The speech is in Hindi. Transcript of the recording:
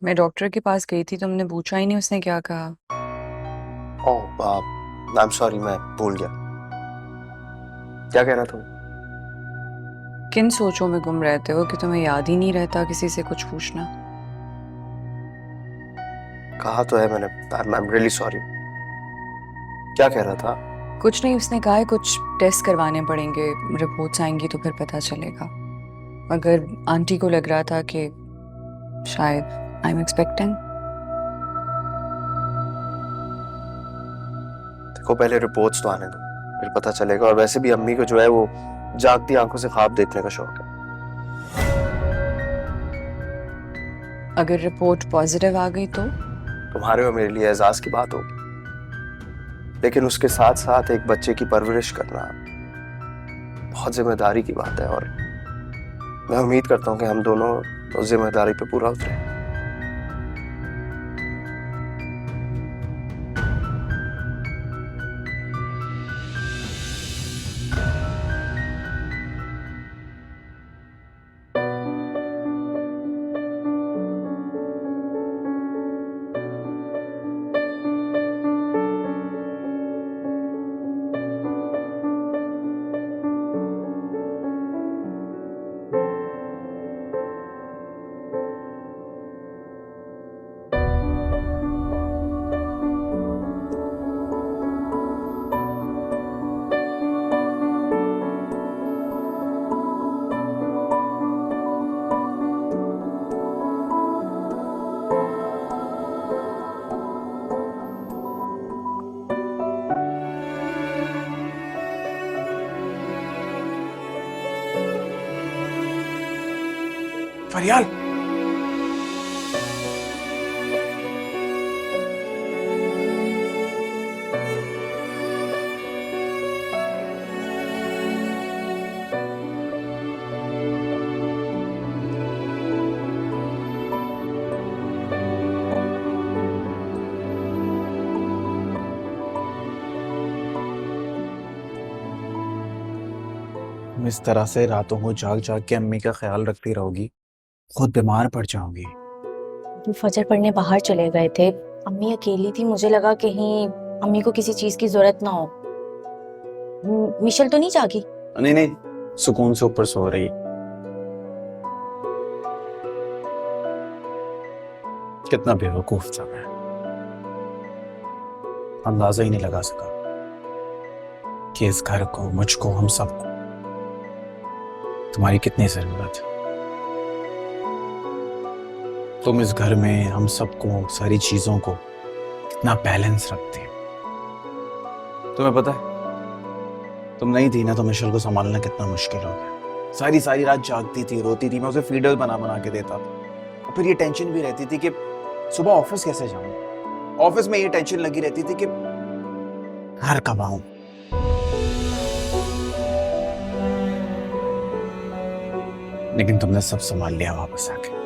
मैं डॉक्टर के पास गई थी, तुमने पूछा ही नहीं उसने क्या कहा। ओह आई एम सॉरी, मैं भूल गया। क्या कह रहा था वो? किन सोचों में गुम रहते हो कि तुम्हें याद ही नहीं रहता किसी से कुछ पूछना। कहा तो है मैंने। I am really sorry. क्या कह रहा था? कुछ नहीं, उसने कहा है कुछ टेस्ट करवाने पड़ेंगे, रिपोर्ट्स आएंगी तो फिर पता चलेगा। अगर आंटी को लग रहा था कि शायद आई एम एक्सपेक्टिंग। देखो, पहले रिपोर्ट्स तो आने दो, फिर पता चलेगा। और वैसे भी अम्मी को जो है वो जागती आंखों से ख्वाब देखने का शौक है। अगर रिपोर्ट पॉजिटिव आ गई तो तुम्हारे और मेरे लिए एजाज की बात होगी, लेकिन उसके साथ साथ एक बच्चे की परवरिश करना बहुत जिम्मेदारी की बात है। और मैं उम्मीद करता हूँ कि हम दोनों उस जिम्मेदारी पे पूरा उतरे। फरियाल, तुम इस तरह से रातों को जाग जाग के अम्मी का ख्याल रखती रहोगी, खुद बीमार पड़ जाओगी। वो फजर पढ़ने बाहर चले गए थे। अम्मी अकेली थी, मुझे लगा कहीं अम्मी को किसी चीज की जरूरत ना हो। मिशेल तो नहीं जागी? नहीं नहीं, सुकून से ऊपर सो रही। कितना बेवकूफ था मैं, अंदाजा ही नहीं लगा सका कि इस घर को, मुझको, हम सबको तुम्हारी कितनी जरूरत है। तुम इस घर में हम सबको, सारी चीजों को कितना बैलेंस रखते हो। तुम्हें पता है, तुम नहीं थी ना तो मिशेल को संभालना कितना मुश्किल हो गया। सारी सारी रात जागती थी, रोती थी, मैं उसे फीडर बना बना के देता था। और फिर ये टेंशन भी रहती थी कि सुबह ऑफिस कैसे जाऊं। ऑफिस में ये टेंशन लगी रहती थी कि घर कब आऊं। लेकिन तुमने सब संभाल लिया वापस आके।